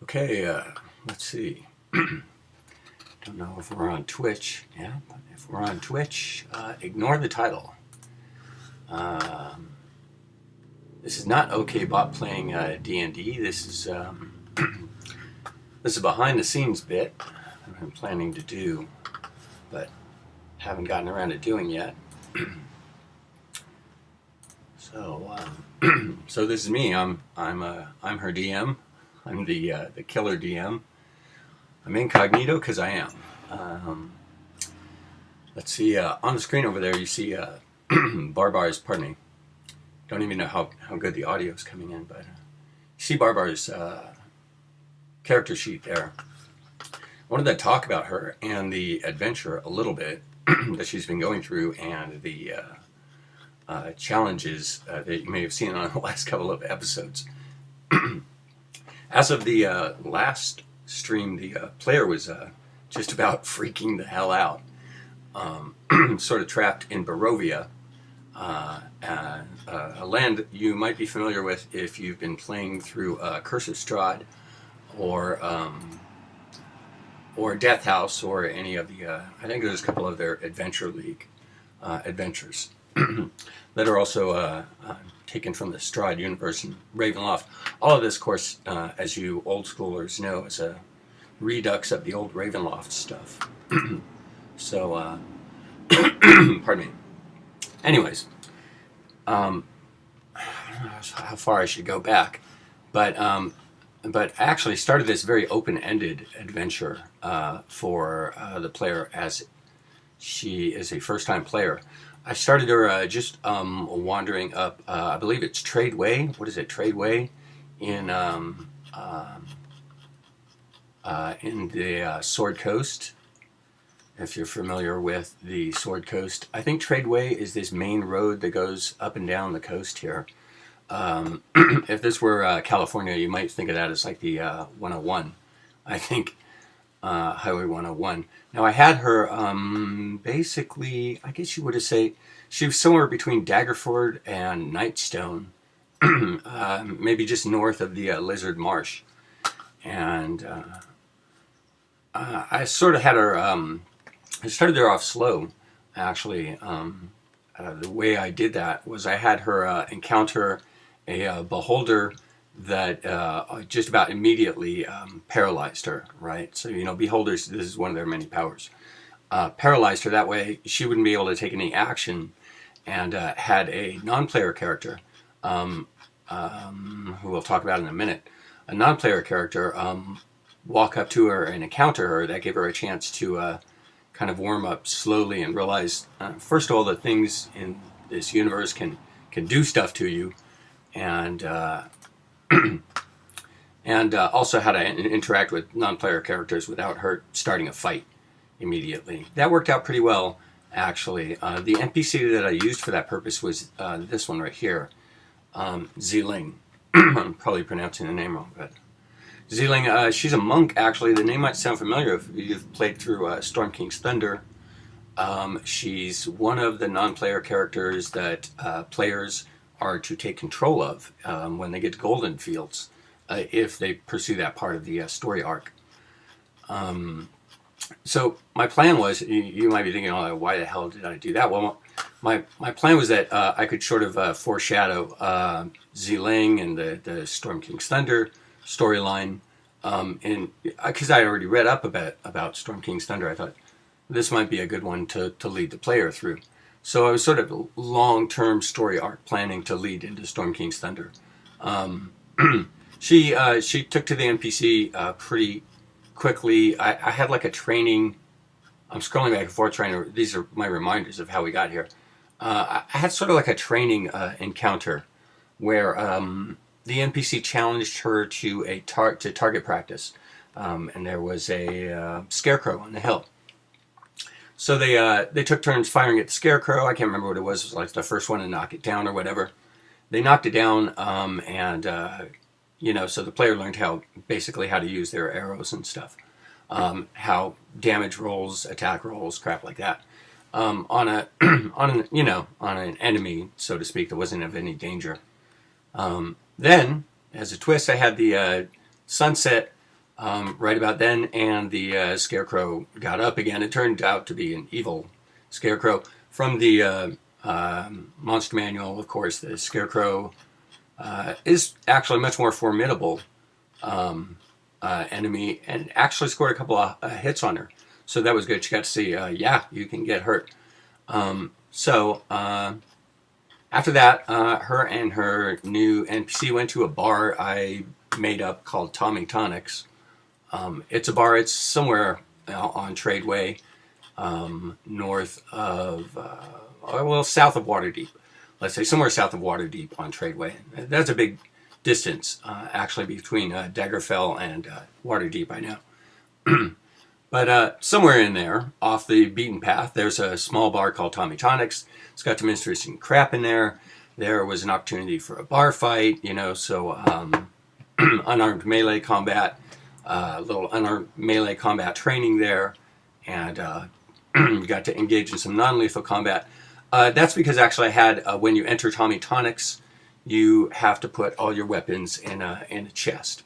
Okay, let's see. Don't know if we're on Twitch. Yeah, but if we're on Twitch, ignore the title. This is not OK Bot playing D&D. This is this is a behind-the-scenes bit I'm planning to do, but haven't gotten around to doing yet. So this is me. I'm her DM. I'm the killer DM. I'm incognito because I am. Let's see. On the screen over there, you see Barbar's. Pardon me. Don't even know how good the audio is coming in, but you see Barbar's character sheet there. I wanted to talk about her and the adventure a little bit that she's been going through, and the challenges that you may have seen on the last couple of episodes. As of the last stream, the player was just about freaking the hell out. Sort of trapped in Barovia, a land you might be familiar with if you've been playing through Curse of Strahd or Death House or any of the, I think there's a couple of their Adventure League adventures that are also taken from the Strahd universe in Ravenloft. All of this, of course, as you old schoolers know, is a redux of the old Ravenloft stuff. So, pardon me. Anyways, I don't know how far I should go back, but I actually started this very open-ended adventure for the player, as she is a first-time player. I started her just wandering up, I believe it's Tradeway. What is it, Tradeway? In the Sword Coast. If you're familiar with the Sword Coast, I think Tradeway is this main road that goes up and down the coast here. If this were California, you might think of that as like the 101. I think Highway 101. Now I had her basically, I guess you would say, she was somewhere between Daggerford and Nightstone, maybe just north of the Lizard Marsh. And I sort of had her, I started her off slow, actually. The way I did that was I had her encounter a beholder that just about immediately paralyzed her, right? So, you know, beholders, this is one of their many powers. Paralyzed her, that way she wouldn't be able to take any action, and had a non-player character, who we'll talk about in a minute, a non-player character walk up to her and encounter her. That gave her a chance to kind of warm up slowly and realize, first of all, that things in this universe can do stuff to you, and also how to interact with non-player characters without her starting a fight immediately. That worked out pretty well, actually. The NPC that I used for that purpose was this one right here, Ziling. I'm probably pronouncing the name wrong, but Ziling, she's a monk, actually. The name might sound familiar if you've played through Storm King's Thunder. She's one of the non-player characters that players are to take control of when they get to Golden Fields, if they pursue that part of the story arc. So my plan was, you might be thinking, oh, why the hell did I do that? Well, my plan was that I could sort of foreshadow Ziling and the Storm King's Thunder storyline, and because I already read up about Storm King's Thunder, I thought this might be a good one to lead the player through. So I was sort of long-term story arc planning to lead into Storm King's Thunder. She took to the NPC pretty quickly. I had like a training. I'm scrolling back and forth trying to. These are my reminders of how we got here. I had sort of like a training encounter where the NPC challenged her to target practice, and there was a scarecrow on the hill. So they took turns firing at the scarecrow. I can't remember what it was. It was like the first one to knock it down or whatever. They knocked it down, and you know, so the player learned basically how to use their arrows and stuff, how damage rolls, attack rolls, crap like that, on an enemy, so to speak, that wasn't of any danger. Then, as a twist, I had the sunset right about then, and the Scarecrow got up again. It turned out to be an evil Scarecrow. From the Monster Manual, of course, the Scarecrow is actually a much more formidable enemy, and actually scored a couple of hits on her. So that was good. She got to see, yeah, you can get hurt. After that, her and her new NPC went to a bar I made up called Tommy Tonics. It's a bar. It's somewhere on Tradeway, north of, well, south of Waterdeep. Let's say somewhere south of Waterdeep on Tradeway. That's a big distance, actually, between Daggerfell and Waterdeep, I know. But somewhere in there, off the beaten path, there's a small bar called Tommy Tonics. It's got some interesting crap in there. There was an opportunity for a bar fight, you know, so unarmed melee combat, little unarmed melee combat training there, and got to engage in some non-lethal combat. That's because actually I had, when you enter Tommy Tonics, you have to put all your weapons in a chest.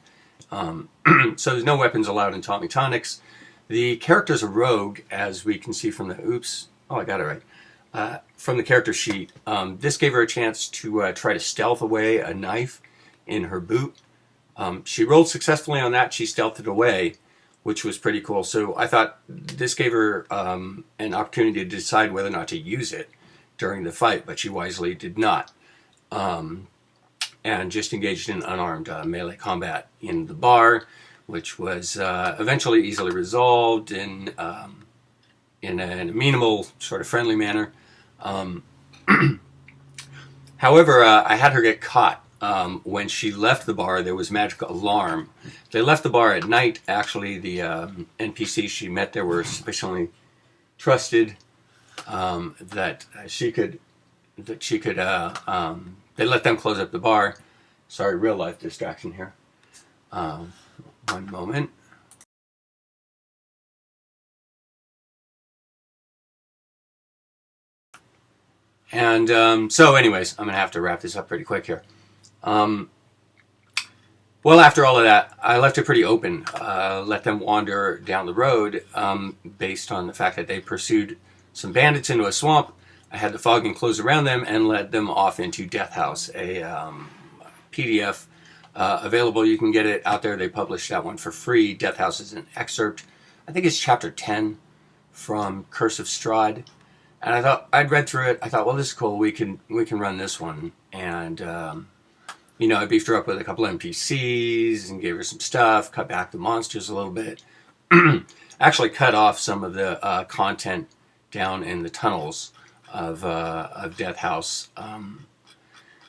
So there's no weapons allowed in Tommy Tonics. The character's a rogue, as we can see from the, oops, oh, I got it right. From the character sheet, this gave her a chance to try to stealth away a knife in her boot. She rolled successfully on that. She stealthed it away, which was pretty cool. So I thought this gave her an opportunity to decide whether or not to use it during the fight, but she wisely did not. And just engaged in unarmed melee combat in the bar, which was eventually easily resolved in an amenable, sort of friendly manner. However, I had her get caught. When she left the bar, there was magical alarm. They left the bar at night. Actually, the NPCs she met there were sufficiently trusted that she could. They let them close up the bar. Sorry, real life distraction here. One moment. And so anyways, I'm going to have to wrap this up pretty quick here. Well, after all of that, I left it pretty open. Let them wander down the road based on the fact that they pursued some bandits into a swamp. I had the fog enclosed around them and led them off into Death House, a PDF available. You can get it out there. They published that one for free. Death House is an excerpt. I think it's chapter 10 from Curse of Strahd. And I thought, I'd read through it. I thought, well, this is cool. We can run this one. And, you know, I beefed her up with a couple NPCs and gave her some stuff, cut back the monsters a little bit. Actually cut off some of the content down in the tunnels of Death House.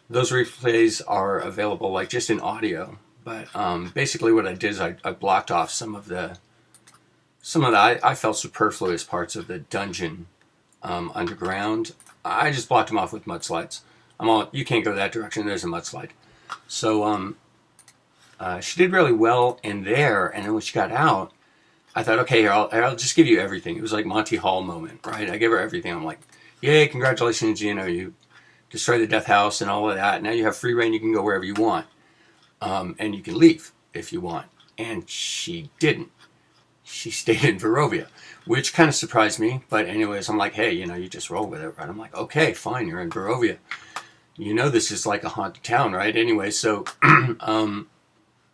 Those replays are available like just in audio. But basically what I did is I blocked off some of the I felt superfluous parts of the dungeon underground. I just blocked them off with mudslides. You can't go that direction, there's a mudslide. So she did really well in there, and then when she got out, I thought, okay, here, I'll just give you everything. It was like Monty Hall moment, right? I gave her everything. I'm like, yay, congratulations, you know, you destroyed the Death House and all of that. Now you have free reign, you can go wherever you want. And you can leave if you want. And she didn't. She stayed in Barovia, which kind of surprised me. But anyways, I'm like, hey, you know, you just roll with it, right? I'm like, okay, fine, you're in Barovia. You know this is like a haunted town, right? Anyway, so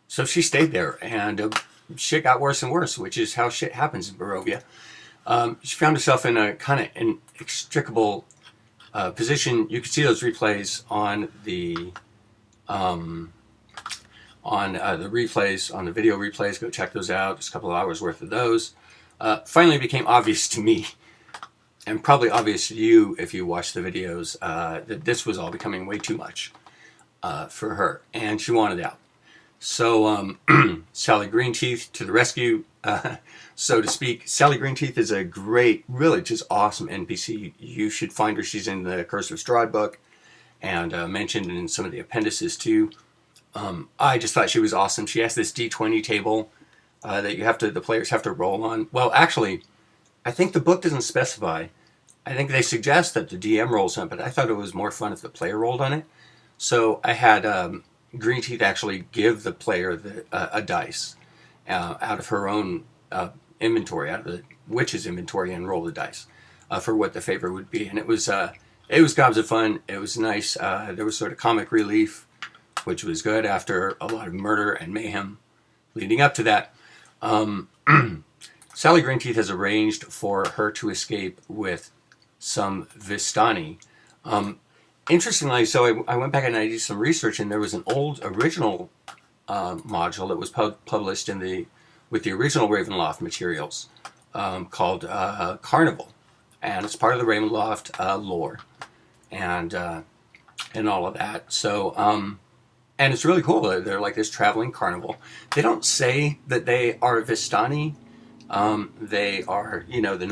so she stayed there, and shit got worse and worse, which is how shit happens in Barovia. She found herself in a kind of inextricable position. You can see those replays on the replays, on the video replays. Go check those out. Just a couple of hours worth of those. Finally became obvious to me, and probably obvious to you if you watch the videos, that this was all becoming way too much for her, and she wanted out. So Sally Greenteeth to the rescue, so to speak. Sally Greenteeth is a great, really just awesome NPC. You should find her. She's in the Curse of Strahd book, and mentioned in some of the appendices too. I just thought she was awesome. She has this D20 table that the players have to roll on. Well, actually, I think the book doesn't specify. I think they suggest that the DM rolls on it, but I thought it was more fun if the player rolled on it. So I had Greenteeth actually give the player a dice, out of her own inventory, out of the witch's inventory, and roll the dice for what the favor would be. And it was gobs of fun. It was nice. There was sort of comic relief, which was good after a lot of murder and mayhem leading up to that. Sally Greenteeth has arranged for her to escape with some Vistani. Interestingly, so I went back and I did some research, and there was an old original module that was published with the original Ravenloft materials called Carnival, and it's part of the Ravenloft lore and all of that. So, and it's really cool. They're like this traveling carnival. They don't say that they are Vistani. They are, the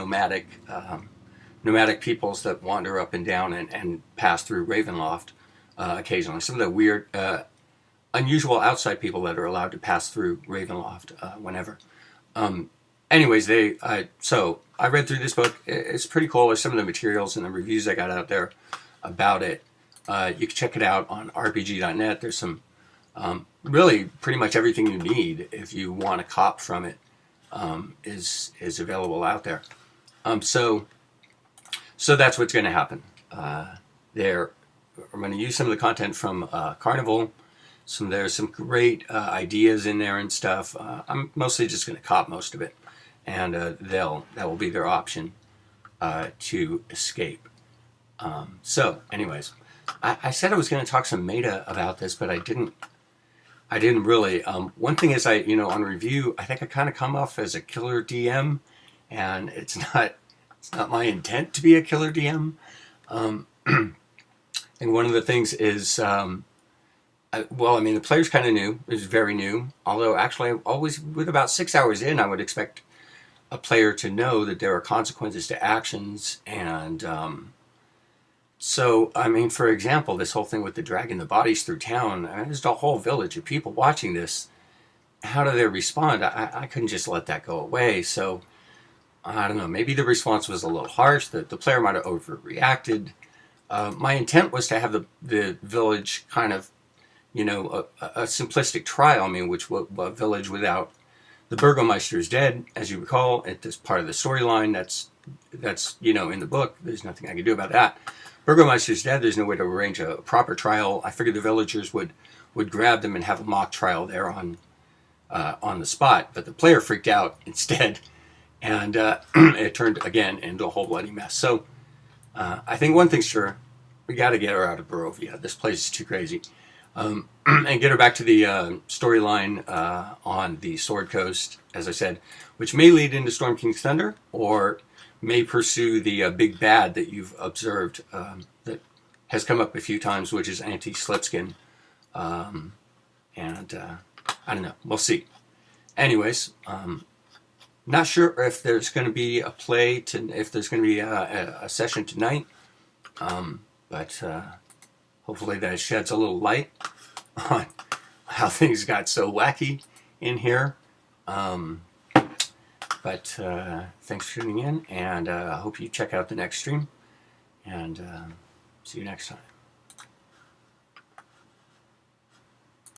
nomadic peoples that wander up and down and pass through Ravenloft occasionally. Some of the weird, unusual outside people that are allowed to pass through Ravenloft whenever. Anyways, so I read through this book. It's pretty cool. There's some of the materials and the reviews I got out there about it. You can check it out on rpg.net. There's some, really pretty much everything you need if you want to cop from it is available out there. So that's what's going to happen. I'm going to use some of the content from Carnival. There's some great ideas in there and stuff. I'm mostly just going to cop most of it, and that will be their option to escape. So, anyways, I said I was going to talk some meta about this, but I didn't really. One thing is, on review, I think I kind of come off as a killer DM, and it's not my intent to be a killer DM. And one of the things is, the player's kind of new. It's very new. Although, actually, always with about 6 hours in, I would expect a player to know that there are consequences to actions. And for example, this whole thing with the dragging the bodies through town, there's a whole village of people watching this. How do they respond? I couldn't just let that go away. So, I don't know. Maybe the response was a little harsh. The player might have overreacted. My intent was to have the village kind of, a simplistic trial. Which was a village without the Burgomeister is dead, as you recall. It's part of the storyline. That's in the book. There's nothing I can do about that. Burgomeister's dead. There's no way to arrange a proper trial. I figured the villagers would grab them and have a mock trial there on the spot. But the player freaked out instead, and it turned again into a whole bloody mess. So I think one thing's sure: we got to get her out of Barovia. This place is too crazy, and get her back to the storyline on the Sword Coast, as I said, which may lead into Storm King's Thunder, or may pursue the big bad that you've observed that has come up a few times, which is Anti-Slipskin. I don't know. We'll see. Anyways, not sure if there's going to be a play, if there's going to be a session tonight, but hopefully that sheds a little light on how things got so wacky in here. But thanks for tuning in, and I hope you check out the next stream, and see you next time.